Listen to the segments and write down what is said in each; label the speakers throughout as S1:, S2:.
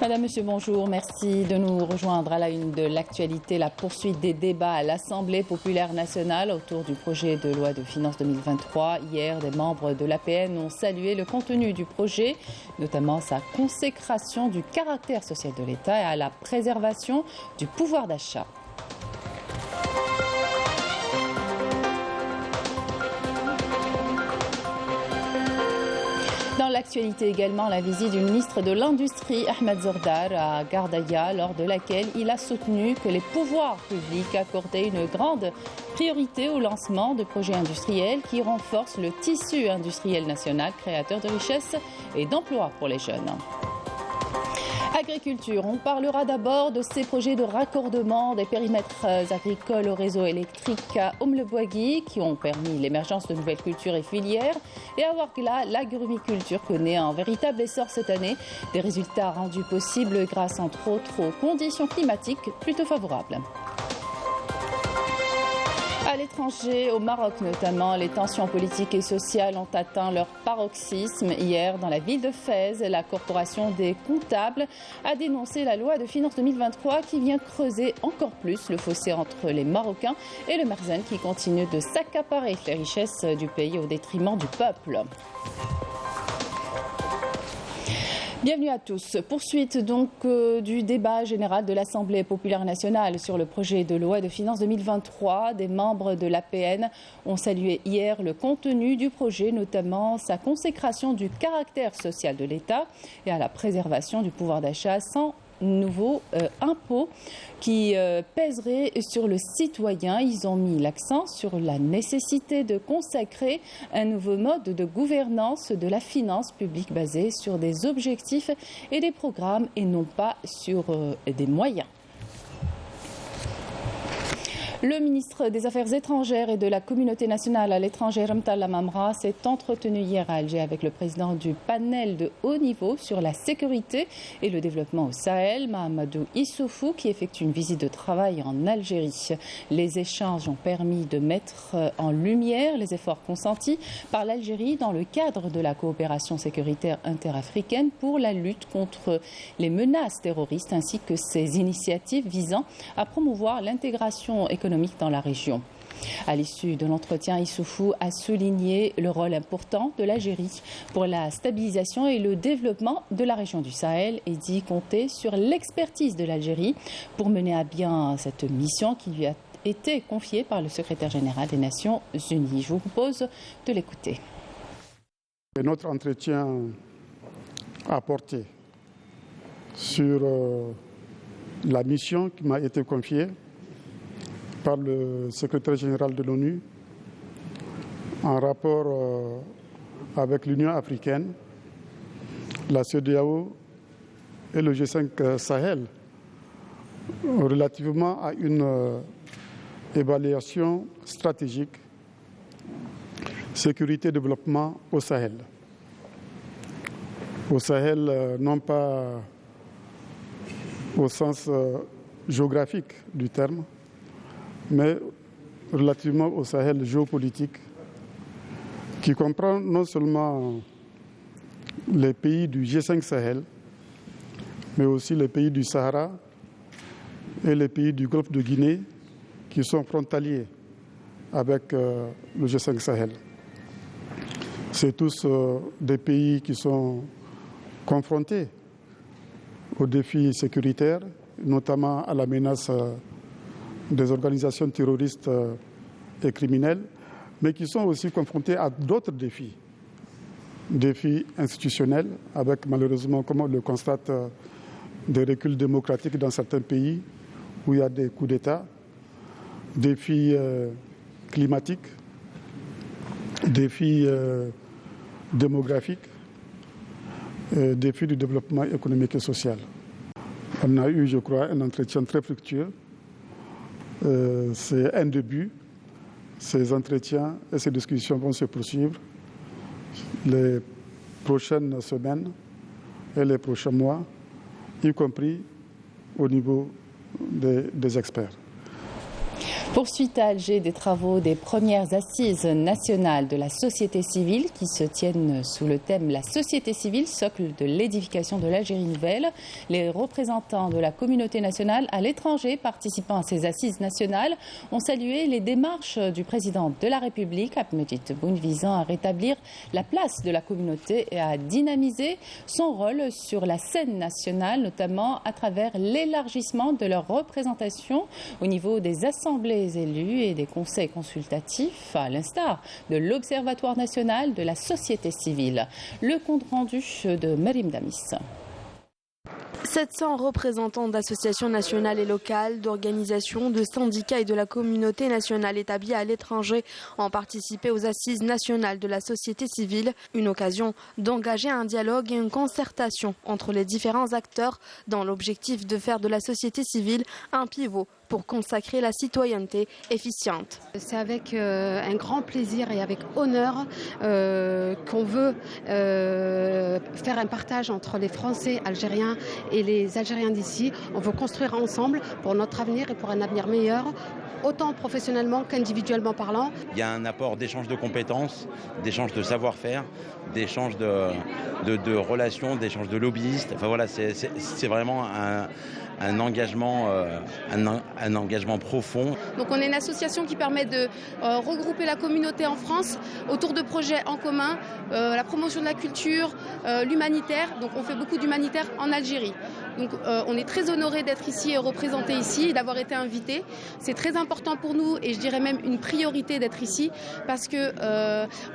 S1: Madame, Monsieur, bonjour. Merci de nous rejoindre à la une de l'actualité. La poursuite des débats à l'Assemblée populaire nationale autour du projet de loi de finances 2023. Hier, des membres de l'APN ont salué le contenu du projet, notamment sa consécration du caractère social de l'État et à la préservation du pouvoir d'achat. Dans l'actualité également, la visite du ministre de l'Industrie, Ahmed Zordar, à Gardaïa, lors de laquelle il a soutenu que les pouvoirs publics accordaient une grande priorité au lancement de projets industriels qui renforcent le tissu industriel national, créateur de richesses et d'emplois pour les jeunes. Agriculture, on parlera d'abord de ces projets de raccordement des périmètres agricoles au réseau électrique à Oum-le-Boigui qui ont permis l'émergence de nouvelles cultures et filières. Et à Ouargla, l'agrumiculture connaît un véritable essor cette année. Des résultats rendus possibles grâce entre autres aux conditions climatiques plutôt favorables. À l'étranger, au Maroc notamment, les tensions politiques et sociales ont atteint leur paroxysme. Hier, dans la ville de Fès, la Corporation des comptables a dénoncé la loi de finances 2023 qui vient creuser encore plus le fossé entre les Marocains et le Merzen qui continue de s'accaparer les richesses du pays au détriment du peuple. Bienvenue à tous. Poursuite donc du débat général de l'Assemblée populaire nationale sur le projet de loi de finances 2023. Des membres de l'APN ont salué hier le contenu du projet, notamment sa consécration du caractère social de l'État et à la préservation du pouvoir d'achat sans nouveaux impôts qui pèseraient sur le citoyen. Ils ont mis l'accent sur la nécessité de consacrer un nouveau mode de gouvernance de la finance publique basé sur des objectifs et des programmes et non pas sur des moyens. Le ministre des Affaires étrangères et de la communauté nationale à l'étranger, Ramtalla Mamra, s'est entretenu hier à Alger avec le président du panel de haut niveau sur la sécurité et le développement au Sahel, Mahamadou Issoufou, qui effectue une visite de travail en Algérie. Les échanges ont permis de mettre en lumière les efforts consentis par l'Algérie dans le cadre de la coopération sécuritaire interafricaine pour la lutte contre les menaces terroristes ainsi que ses initiatives visant à promouvoir l'intégration économique dans la région. À l'issue de l'entretien, Issoufou a souligné le rôle important de l'Algérie pour la stabilisation et le développement de la région du Sahel et dit compter sur l'expertise de l'Algérie pour mener à bien cette mission qui lui a été confiée par le secrétaire général des Nations Unies. Je vous propose de l'écouter.
S2: Notre entretien a porté sur la mission qui m'a été confiée par le secrétaire général de l'ONU en rapport avec l'Union africaine, la CEDEAO et le G5 Sahel relativement à une évaluation stratégique sécurité et développement au Sahel. Au Sahel, non pas au sens géographique du terme, mais relativement au Sahel géopolitique, qui comprend non seulement les pays du G5 Sahel, mais aussi les pays du Sahara et les pays du Golfe de Guinée, qui sont frontaliers avec le G5 Sahel. C'est tous des pays qui sont confrontés aux défis sécuritaires, notamment à la menace des organisations terroristes et criminelles, mais qui sont aussi confrontés à d'autres défis institutionnels, avec malheureusement, comme on le constate, des reculs démocratiques dans certains pays où il y a des coups d'État, défis climatiques, défis démographiques, défis du développement économique et social. On a eu, je crois, un entretien très fructueux. C'est un début. Ces entretiens et ces discussions vont se poursuivre les prochaines semaines et les prochains mois, y compris au niveau des experts.
S1: Poursuite à Alger des travaux des premières assises nationales de la société civile qui se tiennent sous le thème « La société civile, socle de l'édification de l'Algérie nouvelle ». Les représentants de la communauté nationale à l'étranger participant à ces assises nationales ont salué les démarches du président de la République, Abdelmajid Tebboune, visant à rétablir la place de la communauté et à dynamiser son rôle sur la scène nationale, notamment à travers l'élargissement de leur représentation au niveau des assemblées élus et des conseils consultatifs, à l'instar de l'Observatoire national de la société civile. Le compte rendu de Merim Damis.
S3: 700 représentants d'associations nationales et locales, d'organisations, de syndicats et de la communauté nationale établie à l'étranger ont participé aux assises nationales de la société civile. Une occasion d'engager un dialogue et une concertation entre les différents acteurs dans l'objectif de faire de la société civile un pivot pour consacrer la citoyenneté efficiente.
S4: C'est avec un grand plaisir et avec honneur qu'on veut faire un partage entre les Français algériens et les Algériens d'ici. On veut construire ensemble pour notre avenir et pour un avenir meilleur, autant professionnellement qu'individuellement parlant.
S5: Il y a un apport d'échange de compétences, d'échange de savoir-faire, d'échange de relations, d'échange de lobbyistes. Enfin voilà, c'est vraiment un engagement profond.
S6: Donc on est une association qui permet de regrouper la communauté en France autour de projets en commun, la promotion de la culture, l'humanitaire. Donc on fait beaucoup d'humanitaire en Algérie. Donc on est très honorés d'être ici et représentés ici et d'avoir été invités. C'est très important pour nous et je dirais même une priorité d'être ici parce que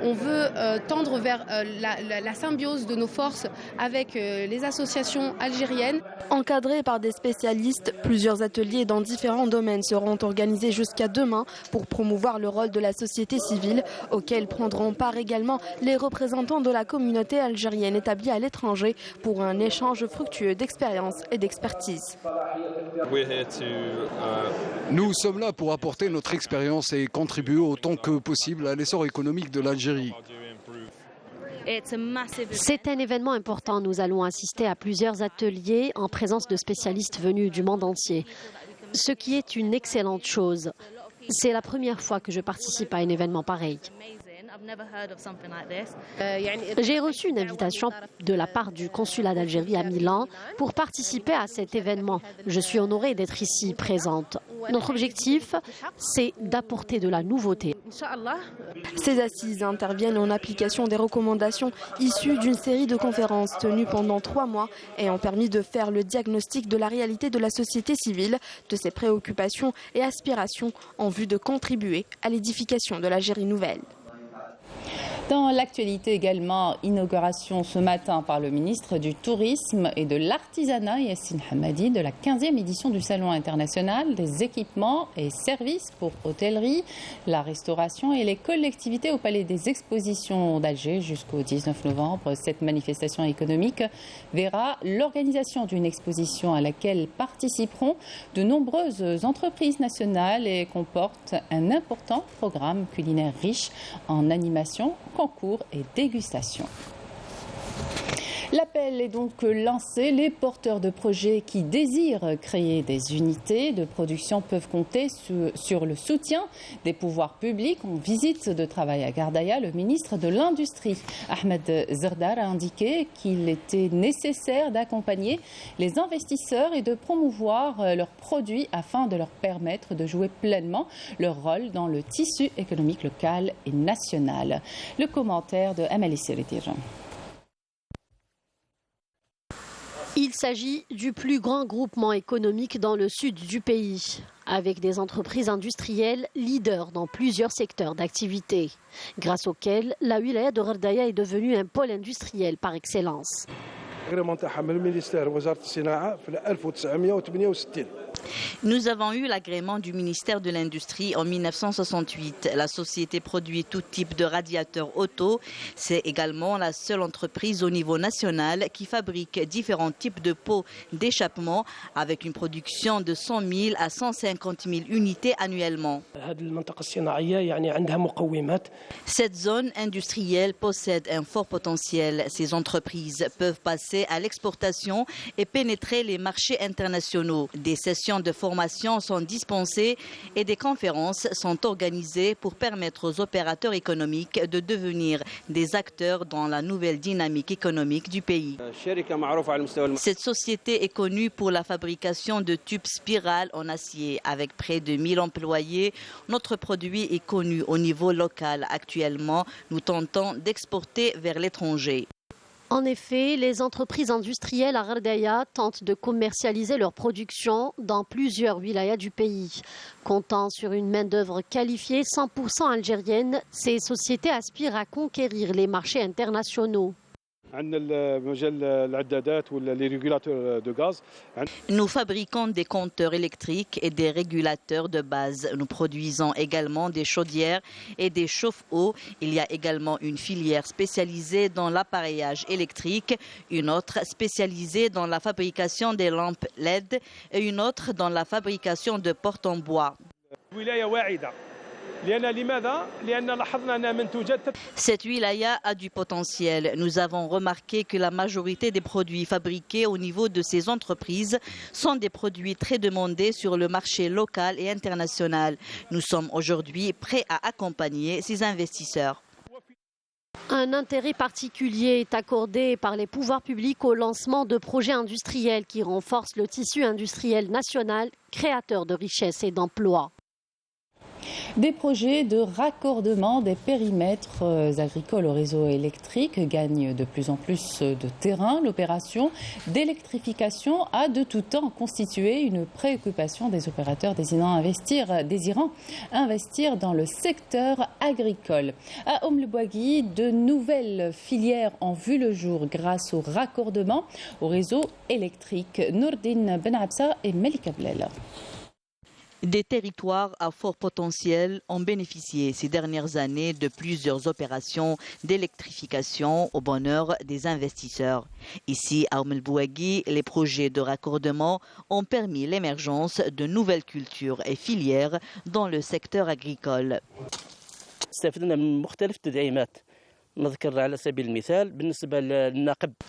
S6: on veut tendre vers la symbiose de nos forces avec les associations algériennes.
S3: Encadrés par des spécialistes, plusieurs ateliers dans différents domaines seront organisés jusqu'à demain pour promouvoir le rôle de la société civile, auxquels prendront part également les représentants de la communauté algérienne établie à l'étranger pour un échange fructueux d'expériences et d'expertise.
S7: Nous sommes là pour apporter notre expérience et contribuer autant que possible à l'essor économique de l'Algérie.
S8: C'est un événement important. Nous allons assister à plusieurs ateliers en présence de spécialistes venus du monde entier, ce qui est une excellente chose. C'est la première fois que je participe à un événement pareil. J'ai reçu une invitation de la part du consulat d'Algérie à Milan pour participer à cet événement. Je suis honorée d'être ici présente. Notre objectif, c'est d'apporter de la nouveauté.
S3: Ces assises interviennent en application des recommandations issues d'une série de conférences tenues pendant 3 mois et ont permis de faire le diagnostic de la réalité de la société civile, de ses préoccupations et aspirations en vue de contribuer à l'édification de l'Algérie nouvelle.
S1: Dans l'actualité également, inauguration ce matin par le ministre du Tourisme et de l'Artisanat, Yassine Hamadi, de la 15e édition du Salon international des équipements et services pour hôtellerie, la restauration et les collectivités au Palais des Expositions d'Alger jusqu'au 19 novembre. Cette manifestation économique verra l'organisation d'une exposition à laquelle participeront de nombreuses entreprises nationales et comporte un important programme culinaire riche en animation, concours et dégustation. L'appel est donc lancé. Les porteurs de projets qui désirent créer des unités de production peuvent compter sur le soutien des pouvoirs publics. En visite de travail à Gardaïa, le ministre de l'Industrie, Ahmed Zerdar, a indiqué qu'il était nécessaire d'accompagner les investisseurs et de promouvoir leurs produits afin de leur permettre de jouer pleinement leur rôle dans le tissu économique local et national. Le commentaire de Amélie Siritir.
S8: Il s'agit du plus grand groupement économique dans le sud du pays, avec des entreprises industrielles leaders dans plusieurs secteurs d'activité, grâce auxquelles la wilaya de Gardaïa est devenue un pôle industriel par excellence.
S9: Nous avons eu l'agrément du ministère de l'Industrie en 1968. La société produit tout type de radiateurs auto. C'est également la seule entreprise au niveau national qui fabrique différents types de pots d'échappement avec une production de 100 000 à 150 000 unités annuellement. Cette zone industrielle possède un fort potentiel. Ces entreprises peuvent passer à l'exportation et pénétrer les marchés internationaux. Des sessions sessions de formation sont dispensées et des conférences sont organisées pour permettre aux opérateurs économiques de devenir des acteurs dans la nouvelle dynamique économique du pays. Cette société est connue pour la fabrication de tubes spirales en acier. Avec près de 1000 employés, notre produit est connu au niveau local. Actuellement, nous tentons d'exporter vers l'étranger.
S8: En effet, les entreprises industrielles à Gherdaya tentent de commercialiser leur production dans plusieurs wilayas du pays. Comptant sur une main-d'œuvre qualifiée 100% algérienne, ces sociétés aspirent à conquérir les marchés internationaux.
S9: Nous fabriquons des compteurs électriques et des régulateurs de base. Nous produisons également des chaudières et des chauffe-eau. Il y a également une filière spécialisée dans l'appareillage électrique, une autre spécialisée dans la fabrication des lampes LED et une autre dans la fabrication de portes en bois. Cette wilaya a du potentiel. Nous avons remarqué que la majorité des produits fabriqués au niveau de ces entreprises sont des produits très demandés sur le marché local et international. Nous sommes aujourd'hui prêts à accompagner ces investisseurs.
S8: Un intérêt particulier est accordé par les pouvoirs publics au lancement de projets industriels qui renforcent le tissu industriel national, créateur de richesses et d'emplois.
S1: Des projets de raccordement des périmètres agricoles au réseau électrique gagnent de plus en plus de terrain. L'opération d'électrification a de tout temps constitué une préoccupation des opérateurs désirant investir dans le secteur agricole. À Oum-le-Boigui, de nouvelles filières ont vu le jour grâce au raccordement au réseau électrique. Nourdine Benabsa et Melika Blel.
S9: Des territoires à fort potentiel ont bénéficié ces dernières années de plusieurs opérations d'électrification au bonheur des investisseurs. Ici, à Oum-el-Bougui, les projets de raccordement ont permis l'émergence de nouvelles cultures et filières dans le secteur agricole.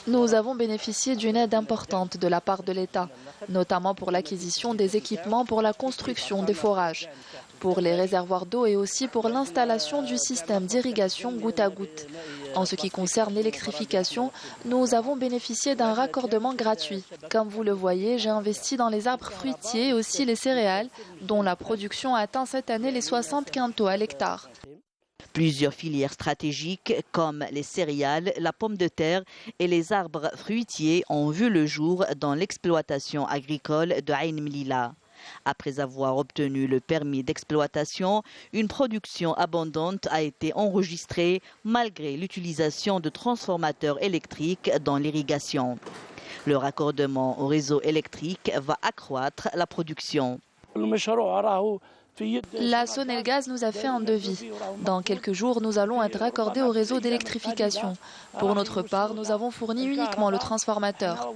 S10: Nous avons bénéficié d'une aide importante de la part de l'État, notamment pour l'acquisition des équipements pour la construction des forages, pour les réservoirs d'eau et aussi pour l'installation du système d'irrigation goutte à goutte. En ce qui concerne l'électrification, nous avons bénéficié d'un raccordement gratuit. Comme vous le voyez, j'ai investi dans les arbres fruitiers et aussi les céréales, dont la production atteint cette année les 60 quintaux à l'hectare.
S9: Plusieurs filières stratégiques comme les céréales, la pomme de terre et les arbres fruitiers ont vu le jour dans l'exploitation agricole de Ain Mlila. Après avoir obtenu le permis d'exploitation, une production abondante a été enregistrée malgré l'utilisation de transformateurs électriques dans l'irrigation. Le raccordement au réseau électrique va accroître la production.
S10: La Sonelgaz nous a fait un devis. Dans quelques jours, nous allons être raccordés au réseau d'électrification. Pour notre part, nous avons fourni uniquement le transformateur.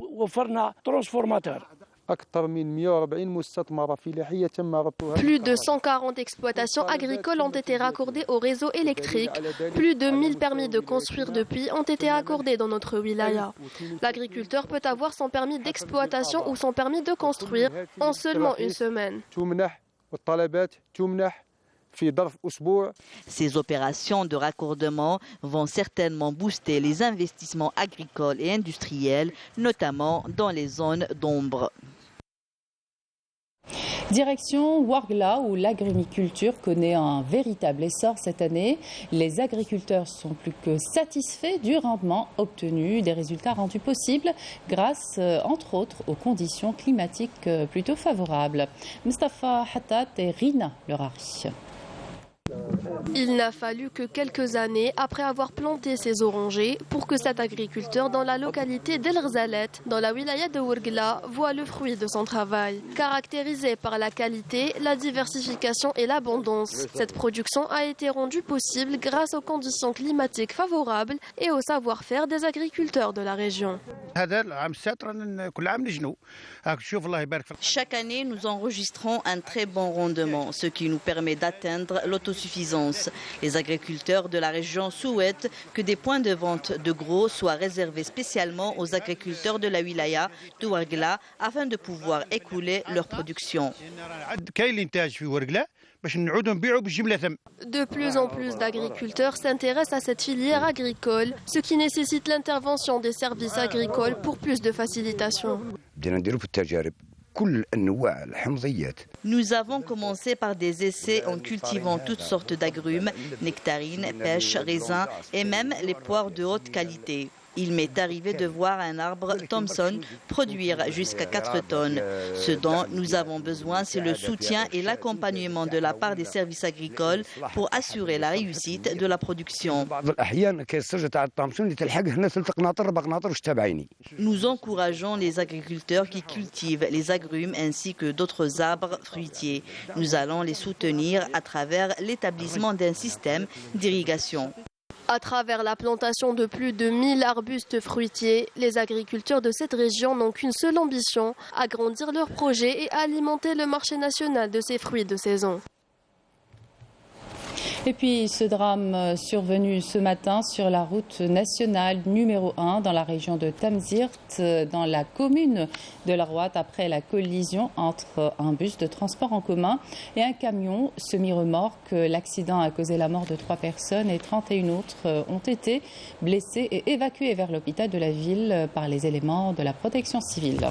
S11: Plus de 140 exploitations agricoles ont été raccordées au réseau électrique. Plus de 1000 permis de construire de puits ont été accordés dans notre wilaya. L'agriculteur peut avoir son permis d'exploitation ou son permis de construire en seulement une semaine.
S9: Ces opérations de raccordement vont certainement booster les investissements agricoles et industriels, notamment dans les zones d'ombre.
S1: Direction Ouargla, où l'agrumiculture connaît un véritable essor cette année. Les agriculteurs sont plus que satisfaits du rendement obtenu, des résultats rendus possibles grâce, entre autres, aux conditions climatiques plutôt favorables. Mustafa Hattat et Rina Lerari.
S11: Il n'a fallu que quelques années après avoir planté ses orangers pour que cet agriculteur dans la localité d'El Gzalet, dans la wilaya de Ouargla, voit le fruit de son travail. Caractérisé par la qualité, la diversification et l'abondance, cette production a été rendue possible grâce aux conditions climatiques favorables et au savoir-faire des agriculteurs de la région.
S9: Chaque année, nous enregistrons un très bon rendement, ce qui nous permet d'atteindre l'autasuffisance d'autosuffisance. Les agriculteurs de la région souhaitent que des points de vente de gros soient réservés spécialement aux agriculteurs de la wilaya de Ouargla afin de pouvoir écouler leur production.
S11: De plus en plus d'agriculteurs s'intéressent à cette filière agricole, ce qui nécessite l'intervention des services agricoles pour plus de facilitation.
S9: Nous avons commencé par des essais en cultivant toutes sortes d'agrumes, nectarines, pêches, raisins et même les poires de haute qualité. Il m'est arrivé de voir un arbre Thomson produire jusqu'à 4 tonnes. Ce dont nous avons besoin, c'est le soutien et l'accompagnement de la part des services agricoles pour assurer la réussite de la production. Nous encourageons les agriculteurs qui cultivent les agrumes ainsi que d'autres arbres fruitiers. Nous allons les soutenir à travers l'établissement d'un système d'irrigation.
S11: À travers la plantation de plus de 1000 arbustes fruitiers, les agriculteurs de cette région n'ont qu'une seule ambition, agrandir leurs projets et alimenter le marché national de ces fruits de saison.
S1: Et puis ce drame survenu ce matin sur la route nationale numéro 1 dans la région de Tamzirt, dans la commune de La Rouate, après la collision entre un bus de transport en commun et un camion semi-remorque. L'accident a causé la mort de 3 personnes et 31 autres ont été blessées et évacuées vers l'hôpital de la ville par les éléments de la protection civile.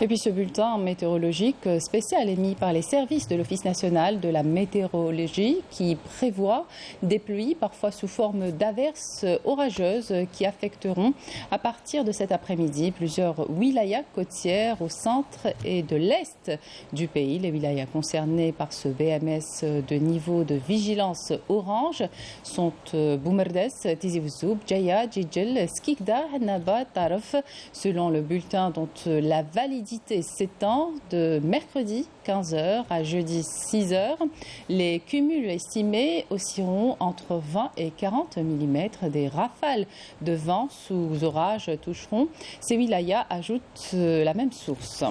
S1: Et puis ce bulletin météorologique spécial émis par les services de l'Office national de la météorologie qui prévoit des pluies parfois sous forme d'averses orageuses qui affecteront à partir de cet après-midi plusieurs wilayas côtières au centre et de l'est du pays. Les wilayas concernés par ce BMS de niveau de vigilance orange sont Boumerdes, Tizi Ouzzoub, Djaya, Djidjel, Skikda, Naba, Taraf. Selon le bulletin dont la validité s'étend de mercredi 15h à jeudi 6h. Les cumuls estimés oscilleront entre 20 et 40 mm. Des rafales de vent sous orage toucheront. Ces wilayas ajoutent la même source.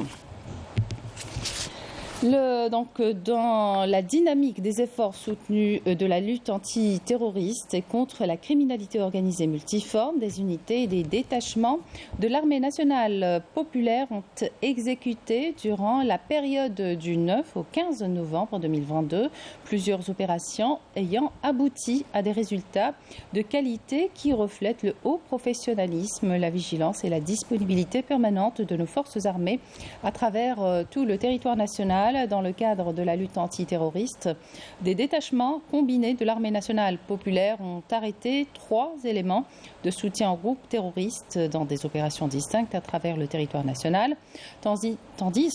S1: Dans la dynamique des efforts soutenus de la lutte antiterroriste et contre la criminalité organisée multiforme, des unités et des détachements de l'armée nationale populaire ont exécuté durant la période du 9 au 15 novembre 2022 plusieurs opérations ayant abouti à des résultats de qualité qui reflètent le haut professionnalisme, la vigilance et la disponibilité permanente de nos forces armées à travers tout le territoire national. Dans le cadre de la lutte antiterroriste, des détachements combinés de l'armée nationale populaire ont arrêté 3 éléments de soutien aux groupes terroristes dans des opérations distinctes à travers le territoire national, tandis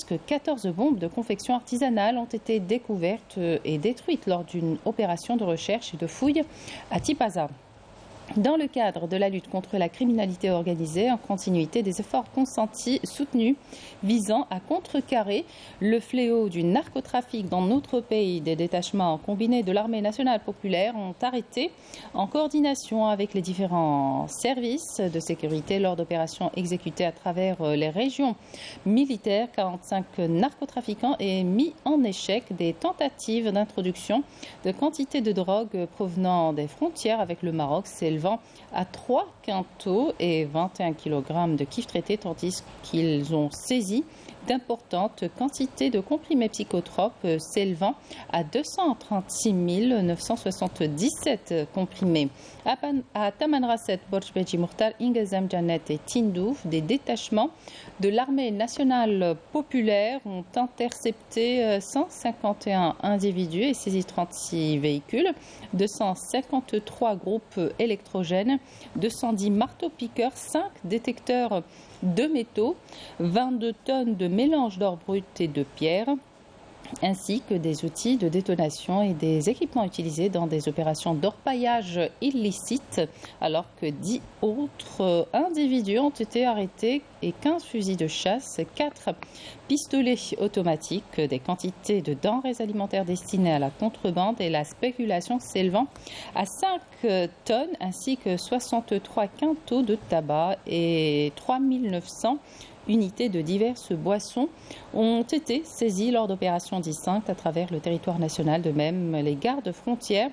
S1: que 14 bombes de confection artisanale ont été découvertes et détruites lors d'une opération de recherche et de fouille à Tipaza. Dans le cadre de la lutte contre la criminalité organisée, en continuité des efforts consentis soutenus visant à contrecarrer le fléau du narcotrafic dans notre pays, des détachements combinés de l'armée nationale populaire ont arrêté, en coordination avec les différents services de sécurité lors d'opérations exécutées à travers les régions militaires, 45 narcotrafiquants et mis en échec des tentatives d'introduction de quantités de drogue provenant des frontières avec le Maroc, s'élevant à 3 quintaux et 21 kg de kiff traité, tandis qu'ils ont saisi d'importantes quantités de comprimés psychotropes s'élevant à 236 977 comprimés. À Tamanrasset, Borjbeji Mourtar, Ingezam Janet et Tindouf, des détachements de l'armée nationale populaire ont intercepté 151 individus et saisi 36 véhicules, 253 groupes électrogènes, 210 marteaux-piqueurs, 5 détecteurs de métaux, 22 tonnes de mélange d'or brut et de pierre, ainsi que des outils de détonation et des équipements utilisés dans des opérations d'orpaillage illicites, alors que 10 autres individus ont été arrêtés et 15 fusils de chasse, 4 pistolets automatiques, des quantités de denrées alimentaires destinées à la contrebande et la spéculation s'élevant à 5 tonnes, ainsi que 63 quintaux de tabac et 3 900 unités de diverses boissons ont été saisies lors d'opérations distinctes à travers le territoire national. De même, les gardes frontières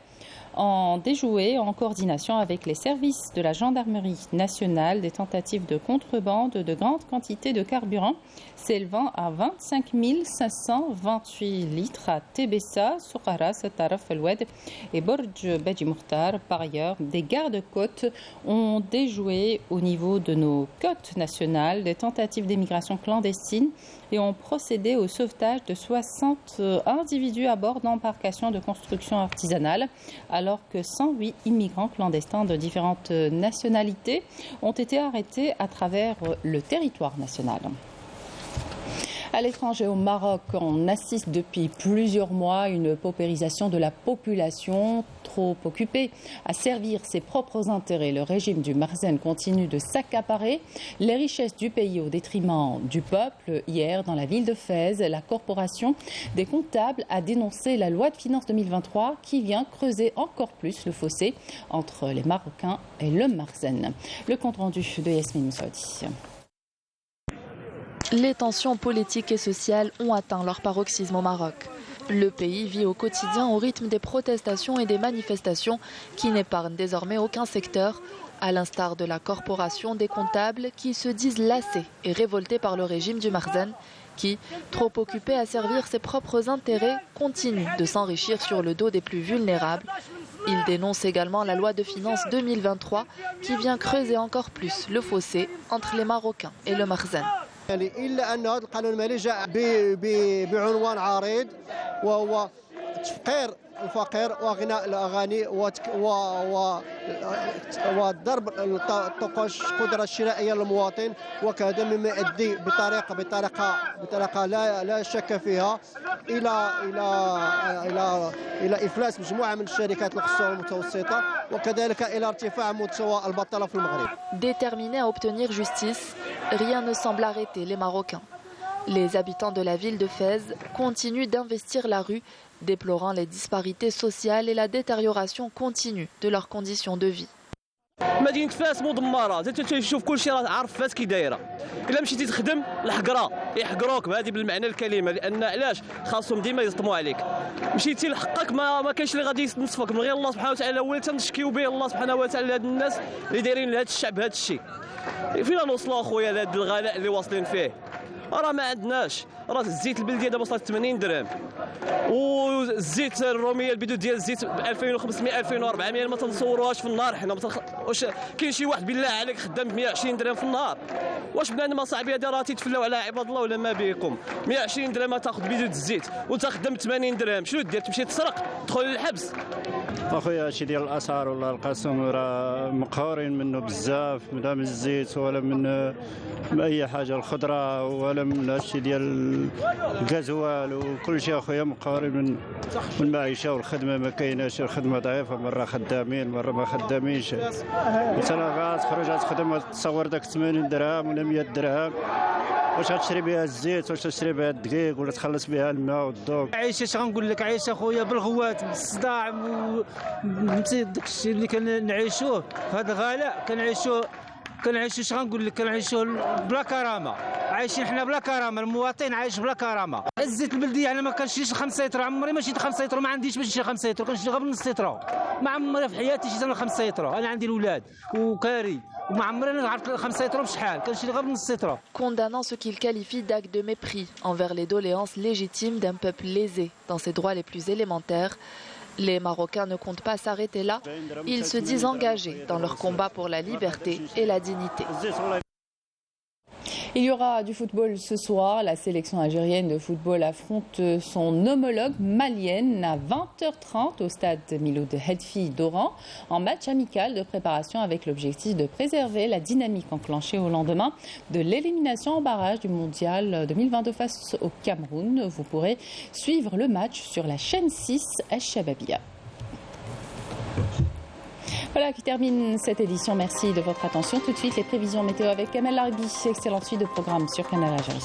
S1: ont déjoué en coordination avec les services de la gendarmerie nationale des tentatives de contrebande de grandes quantités de carburant s'élevant à 25 528 litres à Tébessa, Soukaras, Taraf el-Oued et Borj Beji Mokhtar. Par ailleurs, des gardes-côtes ont déjoué au niveau de nos côtes nationales des tentatives d'émigration clandestine et ont procédé au sauvetage de 60 individus à bord d'embarcations de construction artisanale, alors que 108 immigrants clandestins de différentes nationalités ont été arrêtés à travers le territoire national. À l'étranger, au Maroc, on assiste depuis plusieurs mois à une paupérisation de la population trop occupée à servir ses propres intérêts. Le régime du Marzen continue de s'accaparer les richesses du pays au détriment du peuple. Hier, dans la ville de Fès, la corporation des comptables a dénoncé la loi de finances 2023 qui vient creuser encore plus le fossé entre les Marocains et le Marzen. Le compte-rendu de Yasmine Saudi.
S10: Les tensions politiques et sociales ont atteint leur paroxysme au Maroc. Le pays vit au quotidien au rythme des protestations et des manifestations qui n'épargnent désormais aucun secteur, à l'instar de la corporation des comptables qui se disent lassés et révoltés par le régime du Marzen qui, trop occupé à servir ses propres intérêts, continue de s'enrichir sur le dos des plus vulnérables. Il dénonce également la loi de finances 2023 qui vient creuser encore plus le fossé entre les Marocains et le Marzen.
S12: إلا أن هذا القانون المالي جاء بعنوان عريض وهو تفقير الفقير وغناء الأغني وضرب الطقوش القدرة الشرائية للمواطن، وكذا مما يؤدي بطريقة لا شك فيها إلى إفلاس مجموعة من الشركات القصوى والمتوسطة وكذلك إلى ارتفاع مستوى البطالة في المغرب.
S10: Déterminés à obtenir justice, rien ne semble arrêter les Marocains. Les habitants de la ville de Fès continuent d'investir la rue, déplorant les disparités sociales et la détérioration continue de leurs conditions de vie.
S13: مدينة فاس مدمرة، تشوف كل شيء راه عارف فاس كي دايرة. إلا مشيتي تخدم الحقرة يحقروك بهذه بالمعنى الكلمة، لأن علاش خاصهم ديما يصدموا عليك. مشيتي لحقك ما كاينش اللي غادي ينصفك من غير الله سبحانه وتعالى، هو اللي تنشكيو به الله سبحانه وتعالى لهاد الناس اللي دايرين لهاد الشعب هاد الشيء. فينا نوصلوا اخويا لهاد الغلاء اللي واصلين فيه؟ راه ما عندناش، راه الزيت البلديه دابا وصلت 80 درهم والزيت الروميه البدو ديال الزيت ب 2500 2400 ما تنصوروهاش في النهار. حنا واش كاين شي واحد بالله عليك خدام ب 120 درهم في النهار؟ واش بنادم اصاحبي هذا راه تيتفلاو على عباد الله ولا ما بكم؟ 120 درهم تاخذ بدو الزيت وانت خدام 80 درهم، شنو دير؟ تمشي تسرق تدخل للحبس.
S14: اخويا هادشي ديال الاسعار والله القسم راه مقهورين منه بزاف، لا من الزيت ولا من اي حاجه، الخضره ولا من هادشي ديال الغازوال وكل شيء اخويا مقهورين من المعيشه والخدمه ما كايناش، الخدمه ضعيفه، مره خدامين مره ما خدامينش. مثلا غتخرج تخدم تصور داك 80 درهم ولا 100 درهم، واش غتشري بها الزيت واش تشري بها الدقيق ولا تخلص بها الماء والضوء؟ عايشه اش غنقول لك، عايشه خويا بالغوات بالصداع داكشي اللي كنعيشوه في هذا الغلاء، كنعيشوه اش غنقول لك، كنعيشوه بلا كرامه، عايشين حنا بلا كرامه، المواطن عايش بلا كرامه. الزيت البلديه انا ما كنشريش 5 لتر، عمري ما شريت 5 لتر، ما عنديش باش نشري 5 لتر، كنشري غير نص لتر، ما عمري في حياتي شريت 5 لتر، انا عندي الاولاد وكاري وما عمري عرفت 5 لتر بشحال، كنشري غير نص لتر.
S10: Condamnant ce qu'il qualifie d'acte de mépris envers les doléances légitimes d'un peuple lésé dans ses droits les plus élémentaires, les Marocains ne comptent pas s'arrêter là. Ils se disent engagés dans leur combat pour la liberté et la dignité.
S1: Il y aura du football ce soir. La sélection algérienne de football affronte son homologue malienne à 20h30 au stade Miloud Hedfi d'Oran en match amical de préparation avec l'objectif de préserver la dynamique enclenchée au lendemain de l'élimination en barrage du mondial 2022 face au Cameroun. Vous pourrez suivre le match sur la chaîne 6 Al-Shababia. Voilà qui termine cette édition. Merci de votre attention. Tout de suite, les prévisions météo avec Kamel Larbi. Excellente suite de programme sur Canal Algérie.